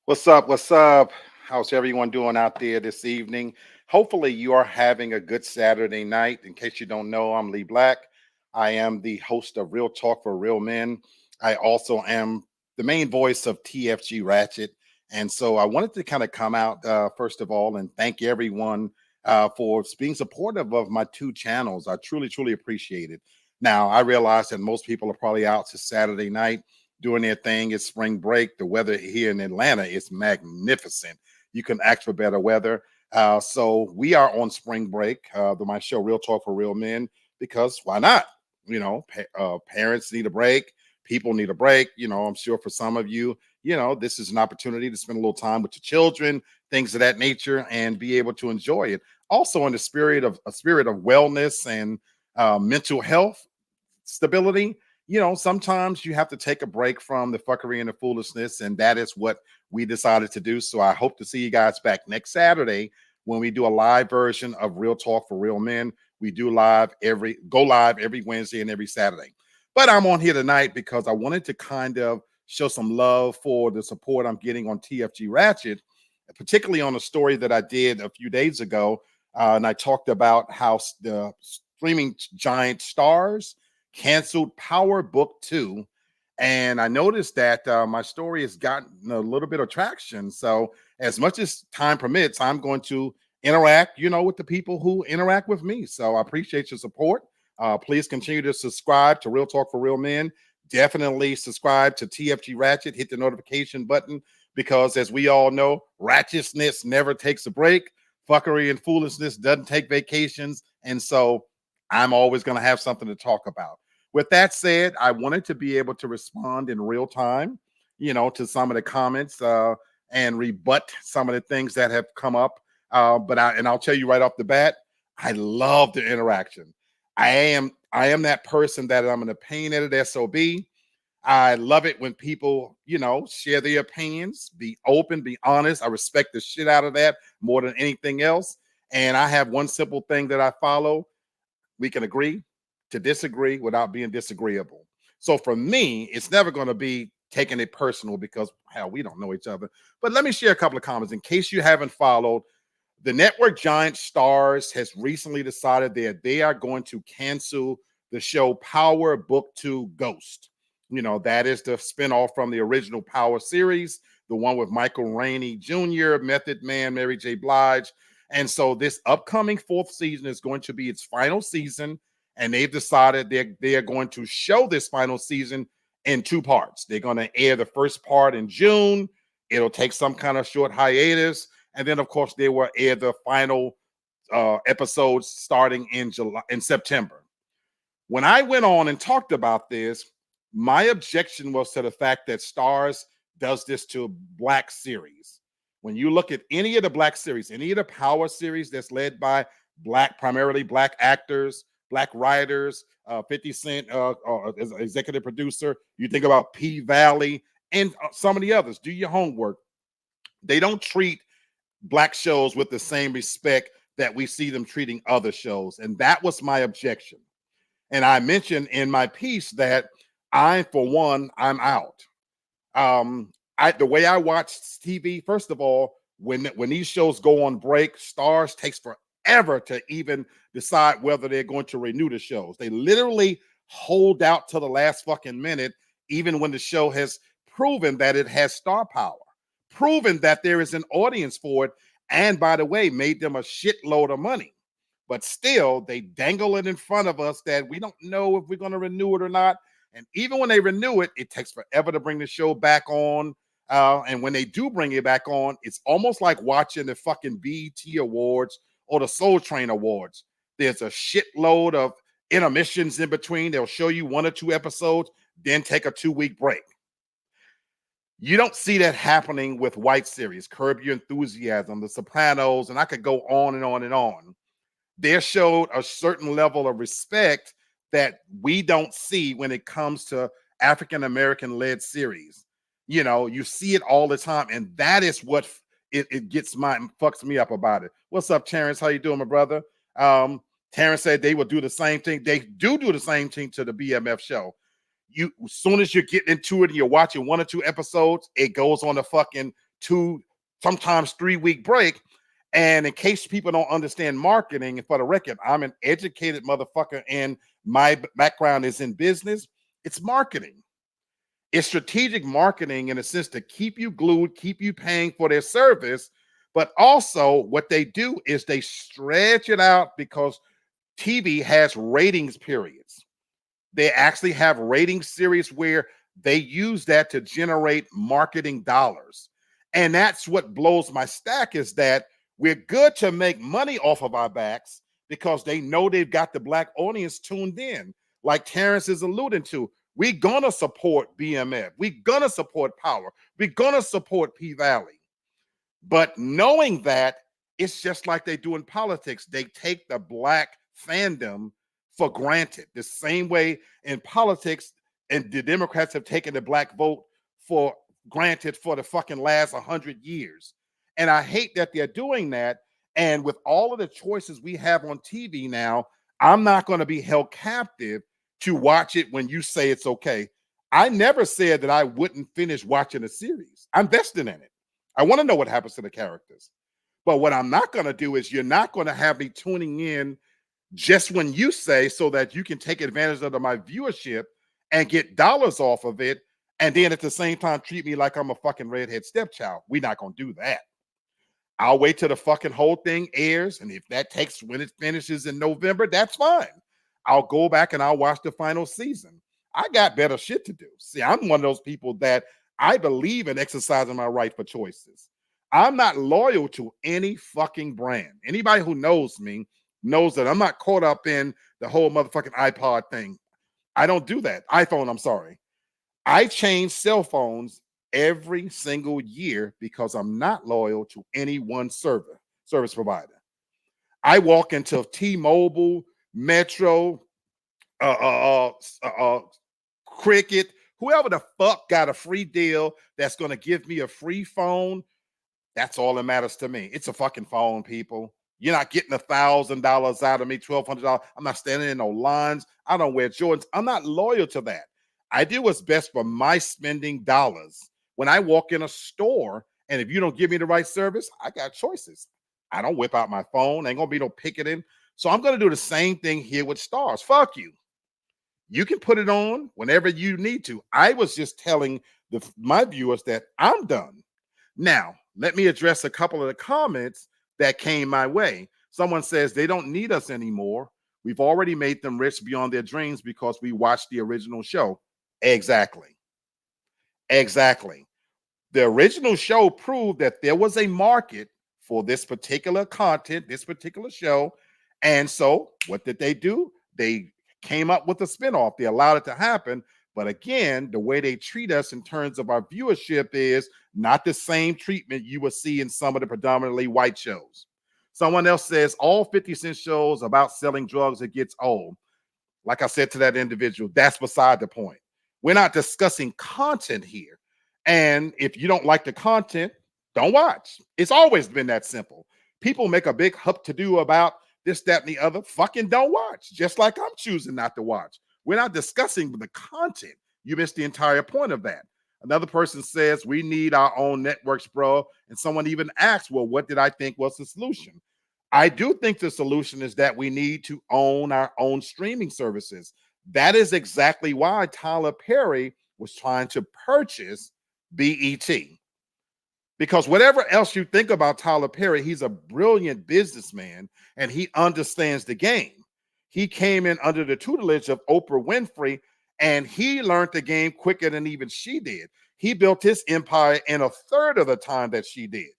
What's up? What's up? How's everyone doing out there this evening? Hopefully, you are having a good Saturday night. In case you don't know, I'm Lee Black. I am the host of Real Talk for Real Men. I also am the main voice of TFG Ratchet. And so I wanted to kind of come out, first of all, and thank everyone for being supportive of my two channels. I truly, truly appreciate it. Now, I realize that most people are probably out to Saturday night doing their thing. It's spring break. The weather here in Atlanta is magnificent. You can ask for better weather. So we are on spring break. My show, Real Talk for Real Men, because why not? Parents need a break. People need a break. I'm sure for some of you, this is an opportunity to spend a little time with your children, things of that nature, and be able to enjoy it. Also, in the spirit of wellness and mental health stability. Sometimes you have to take a break from the fuckery and the foolishness, and that is what we decided to do. So I hope to see you guys back next Saturday when we do a live version of Real Talk for Real Men. We do go live every Wednesday and every Saturday. But I'm on here tonight because I wanted to kind of show some love for the support I'm getting on TFG Ratchet, particularly on a story that I did a few days ago. And I talked about how the streaming giant STARZ canceled Power Book 2. And I noticed that my story has gotten a little bit of traction. So, as much as time permits, I'm going to interact, with the people who interact with me. So, I appreciate your support. Please continue to subscribe to Real Talk for Real Men. Definitely subscribe to TFG Ratchet. Hit the notification button because, as we all know, ratchetness never takes a break. Fuckery and foolishness doesn't take vacations. And so, I'm always going to have something to talk about. With that said, I wanted to be able to respond in real time, to some of the comments and rebut some of the things that have come up. I'll tell you right off the bat, I love the interaction. I am that person that I'm an opinionated SOB. I love it when people, share their opinions, be open, be honest. I respect the shit out of that more than anything else. And I have one simple thing that I follow. We can agree to disagree without being disagreeable. So for me, it's never going to be taking it personal because, hell, we don't know each other. But let me share a couple of comments in case you haven't followed. The network giant STARZ has recently decided that they are going to cancel the show Power Book 2 Ghost. That is the spinoff from the original Power series, the one with Michael Rainey Jr., Method Man, Mary J. Blige. And so this upcoming fourth season is going to be its final season. And they've decided they are going to show this final season in two parts. They're going to air the first part in June. It'll take some kind of short hiatus. And then, of course, they will air the final episodes starting in September. When I went on and talked about this, my objection was to the fact that STARZ does this to Black series. When you look at any of the Black series, any of the Power series that's led by primarily Black actors, Black writers, 50 Cent as executive producer, you think about P Valley and some of the others. Do your homework. They don't treat Black shows with the same respect that we see them treating other shows. And that was my objection. And I mentioned in my piece that for one, I'm out. The way I watch TV, first of all, when these shows go on break, STARZ takes forever to even decide whether they're going to renew the shows. They literally hold out to the last fucking minute, even when the show has proven that it has star power, proven that there is an audience for it, and by the way, made them a shitload of money. But still, they dangle it in front of us that we don't know if we're going to renew it or not. And even when they renew it, it takes forever to bring the show back on. And when they do bring it back on, it's almost like watching the fucking BET Awards or the Soul Train Awards. There's a shitload of intermissions in between. They'll show you one or two episodes, then take a 2-week break. You don't see that happening with white series, Curb Your Enthusiasm, The Sopranos, and I could go on and on and on. They're showed a certain level of respect that we don't see when it comes to African-American led series. You see it all the time, and that is what it fucks me up about it. What's up, Terrence? How you doing, my brother? Terrence said they will do the same thing. They do the same thing to the BMF show. As soon as you get into it and you're watching one or two episodes, it goes on a fucking 2, sometimes 3-week break. And in case people don't understand marketing, and for the record, I'm an educated motherfucker and my background is in business. It's marketing. It's strategic marketing in a sense to keep you glued, keep you paying for their service. But also, what they do is they stretch it out because TV has ratings periods. They actually have rating series where they use that to generate marketing dollars. And that's what blows my stack is that we're good to make money off of our backs because they know they've got the black audience tuned in. Like Terrence is alluding to, we're gonna support BMF. We're gonna support Power. We're gonna support P Valley. But knowing that, it's just like they do in politics. They take the black fandom for granted. The same way in politics, and the Democrats have taken the black vote for granted for the fucking last 100 years. And I hate that they're doing that. And with all of the choices we have on TV now, I'm not going to be held captive to watch it when you say it's okay. I never said that I wouldn't finish watching a series. I'm vested in it. I want to know what happens to the characters. But what I'm not going to do is you're not going to have me tuning in just when you say so that you can take advantage of my viewership and get dollars off of it. And then at the same time, treat me like I'm a fucking redhead stepchild. We're not going to do that. I'll wait till the fucking whole thing airs. And if that takes when it finishes in November, that's fine. I'll go back and I'll watch the final season. I got better shit to do. See, I'm one of those people that I believe in exercising my right for choices. I'm not loyal to any fucking brand. Anybody who knows me knows that I'm not caught up in the whole motherfucking iPod thing. I don't do that. iPhone, I'm sorry. I change cell phones every single year because I'm not loyal to any one service provider. I walk into T-Mobile, Metro, Cricket, whoever the fuck got a free deal that's going to give me a free phone. That's all that matters to me. It's a fucking phone, people. You're not getting $1,000 out of me, $1,200. I'm not standing in no lines. I don't wear Jordans. I'm not loyal to that. I do what's best for my spending dollars. When I walk in a store, and if you don't give me the right service, I got choices. I don't whip out my phone. Ain't gonna be no picketing. So I'm gonna do the same thing here with STARZ. Fuck you. You can put it on whenever you need to. I was just telling my viewers that I'm done. Now, let me address a couple of the comments that came my way. Someone says they don't need us anymore. We've already made them rich beyond their dreams because we watched the original show. Exactly. Exactly. The original show proved that there was a market for this particular content, this particular show. And so what did they do? They came up with a spinoff. They allowed it to happen. But again, the way they treat us in terms of our viewership is not the same treatment you will see in some of the predominantly white shows. Someone else says all 50 Cent shows about selling drugs, it gets old. Like I said to that individual, that's beside the point. We're not discussing content here. And if you don't like the content, don't watch. It's always been that simple. People make a big hup to do about this, that, and the other. Fucking don't watch. Just like I'm choosing not to watch. We're not discussing the content. You missed the entire point of that. Another person says we need our own networks, bro. And someone even asks, well, what did I think was the solution? I do think the solution is that we need to own our own streaming services. That is exactly why Tyler Perry was trying to purchase BET. Because whatever else you think about Tyler Perry, he's a brilliant businessman and he understands the game. He came in under the tutelage of Oprah Winfrey and he learned the game quicker than even she did. He built his empire in a third of the time that she did.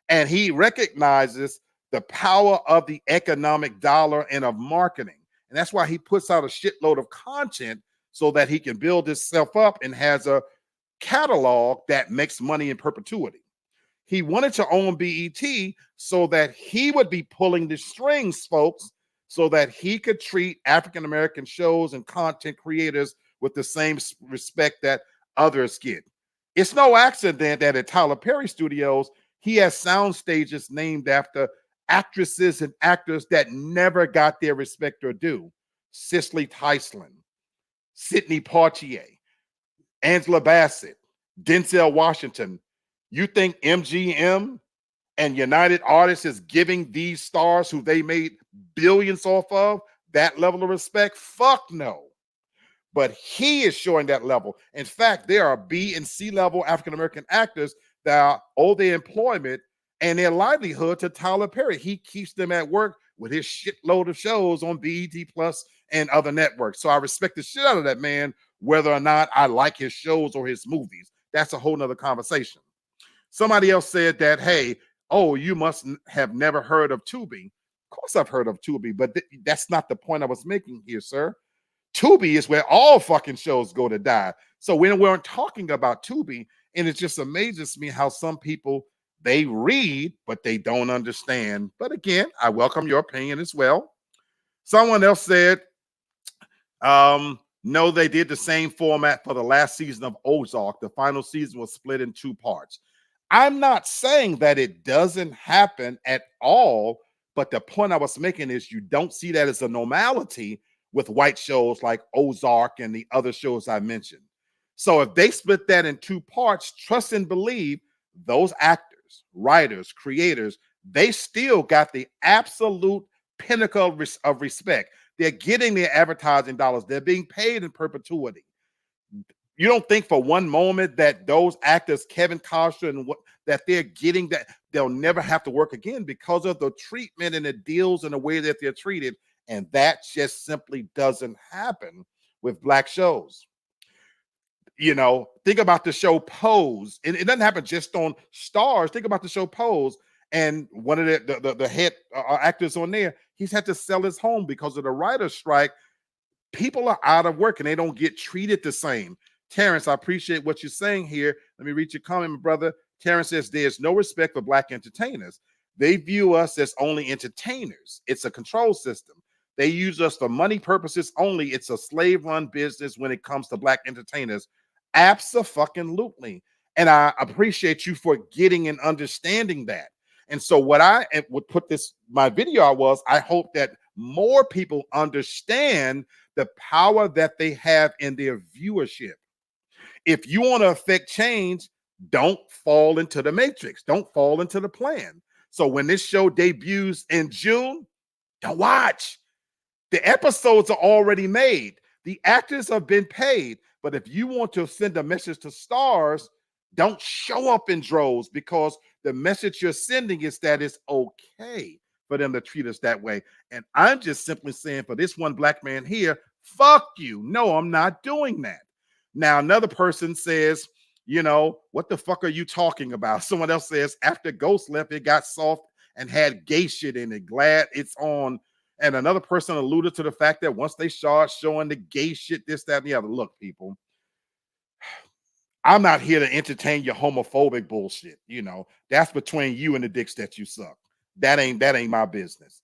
And he recognizes the power of the economic dollar and of marketing. And that's why he puts out a shitload of content so that he can build himself up and has a catalog that makes money in perpetuity. He wanted to own BET so that he would be pulling the strings, folks, so that he could treat African-American shows and content creators with the same respect that others get. It's no accident that at Tyler Perry Studios, he has sound stages named after actresses and actors that never got their respect or due. Cicely Tyson, Sidney Poitier, Angela Bassett, Denzel Washington, You think MGM and United Artists is giving these stars who they made billions off of that level of respect? Fuck no. But he is showing that level. In fact, there are B and C level African American actors that owe their employment and their livelihood to Tyler Perry. He keeps them at work with his shitload of shows on BET Plus and other networks. So I respect the shit out of that man, whether or not I like his shows or his movies. That's a whole nother conversation. Somebody else said that, hey, oh, you must have never heard of Tubi. Of course I've heard of Tubi, but that's not the point I was making here, sir. Tubi is where all fucking shows go to die. So when we weren't talking about Tubi, and it just amazes me how some people, they read, but they don't understand. But again, I welcome your opinion as well. Someone else said, no, they did the same format for the last season of Ozark. The final season was split in 2 parts. I'm not saying that it doesn't happen at all, but the point I was making is you don't see that as a normality with white shows like Ozark and the other shows I mentioned. So if they split that in 2 parts, trust and believe those actors, writers, creators, they still got the absolute pinnacle of respect. They're getting their advertising dollars. They're being paid in perpetuity. You don't think for one moment that those actors, Kevin Costner, and what that they're getting, that they'll never have to work again because of the treatment and the deals and the way that they're treated. And that just simply doesn't happen with black shows. You know, think about the show Pose. And it doesn't happen just on Stars. Think about the show Pose. And one of the head actors on there, he's had to sell his home because of the writer's strike. People are out of work and they don't get treated the same. Terrence, I appreciate what you're saying here. Let me read your comment, my brother. Terrence says there's no respect for black entertainers. They view us as only entertainers. It's a control system. They use us for money purposes only. It's a slave-run business when it comes to black entertainers. Abso-fucking-lutely. And I appreciate you for getting and understanding that. And so what I would put my video out was, I hope that more people understand the power that they have in their viewership. If you want to affect change, don't fall into the matrix. Don't fall into the plan. So when this show debuts in June, don't watch. The episodes are already made. The actors have been paid. But if you want to send a message to Stars, don't show up in droves, because the message you're sending is that it's okay for them to treat us that way. And I'm just simply saying, for this one black man here, fuck you. No, I'm not doing that. Now, another person says, you know, what the fuck are you talking about? Someone else says, after Ghost left, it got soft and had gay shit in it. Glad it's on. And another person alluded to the fact that once they start showing the gay shit, this, that, and the other. Look, people, I'm not here to entertain your homophobic bullshit. You know, that's between you and the dicks that you suck. That ain't my business.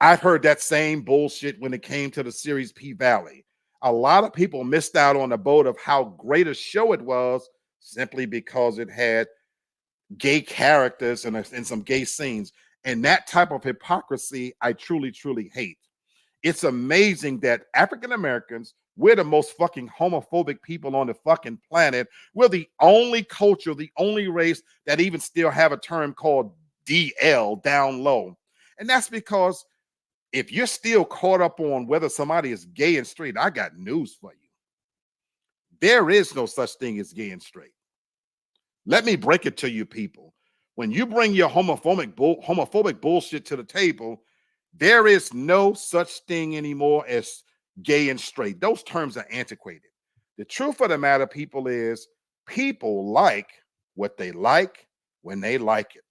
I've heard that same bullshit when it came to the series P-Valley. A lot of people missed out on the boat of how great a show it was simply because it had gay characters and some gay scenes. And that type of hypocrisy, I truly, truly hate. It's amazing that African Americans, we're the most fucking homophobic people on the fucking planet. We're the only culture, the only race that even still have a term called DL, down low. And that's because if you're still caught up on whether somebody is gay and straight, I got news for you. There is no such thing as gay and straight. Let me break it to you, people. When you bring your homophobic bullshit to the table, there is no such thing anymore as gay and straight. Those terms are antiquated. The truth of the matter, people, is people like what they like when they like it.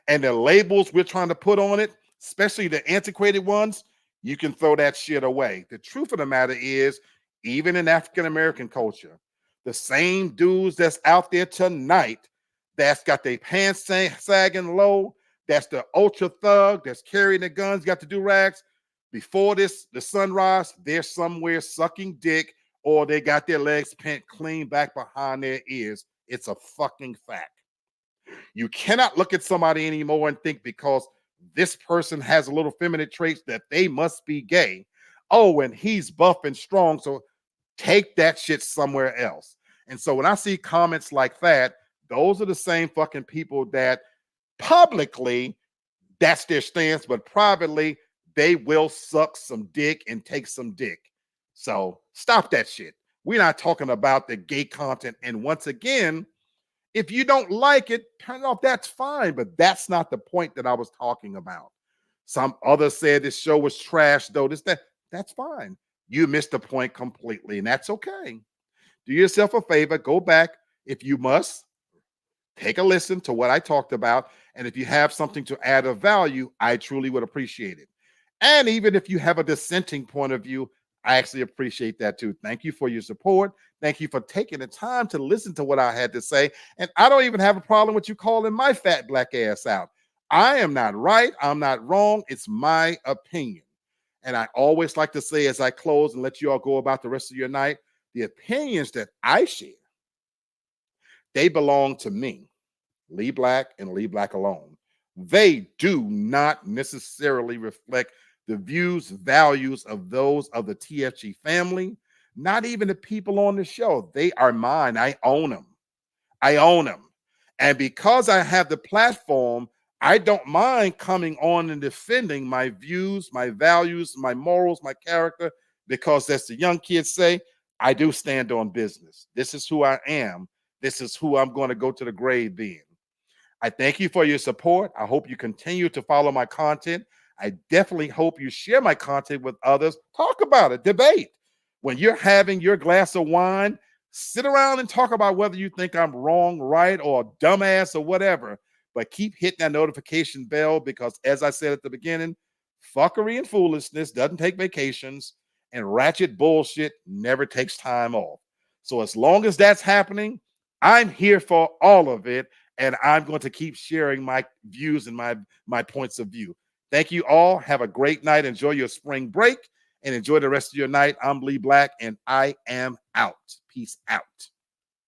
And the labels we're trying to put on it, especially the antiquated ones, you can throw that shit away. The truth of the matter is, even in African-American culture, the same dudes that's out there tonight that's got their pants sagging low, that's the ultra thug, that's carrying the guns, got the do-rags, before the sunrise, they're somewhere sucking dick, or they got their legs pent clean back behind their ears. It's a fucking fact. You cannot look at somebody anymore and think because this person has a little feminine traits that they must be gay. Oh, and he's buff and strong, so take that shit somewhere else. And so when I see comments like that, Those are the same fucking people that publicly, that's their stance, but privately, they will suck some dick and take some dick. So stop that shit. We're not talking about the gay content. And once again, if you don't like it, turn it off. That's fine. But that's not the point that I was talking about. Some others said this show was trash, though. That's fine. You missed the point completely, and that's okay. Do yourself a favor, go back if you must, take a listen to what I talked about. And if you have something to add of value, I truly would appreciate it. And even if you have a dissenting point of view, I actually appreciate that too. Thank you for your support. Thank you for taking the time to listen to what I had to say. And I don't even have a problem with you calling my fat black ass out. I am not right. I'm not wrong. It's my opinion. And I always like to say as I close and let you all go about the rest of your night, the opinions that I share, they belong to me, Lee Black and Lee Black alone. They do not necessarily reflect the views, values of those of the TFG family, not even the people on the show. They are mine. I own them. I own them. And because I have the platform, I don't mind coming on and defending my views, my values, my morals, my character, because as the young kids say, I do stand on business. This is who I am. This is who I'm going to go to the grave being. I thank you for your support. I hope you continue to follow my content. I definitely hope you share my content with others. Talk about it, debate. When you're having your glass of wine, sit around and talk about whether you think I'm wrong, right, or a dumbass or whatever. But keep hitting that notification bell because, as I said at the beginning, fuckery and foolishness doesn't take vacations, and ratchet bullshit never takes time off. So as long as that's happening, I'm here for all of it, and I'm going to keep sharing my views and my points of view. Thank you all. Have a great night. Enjoy your spring break and enjoy the rest of your night. I'm Lee Black, and I am out. Peace out.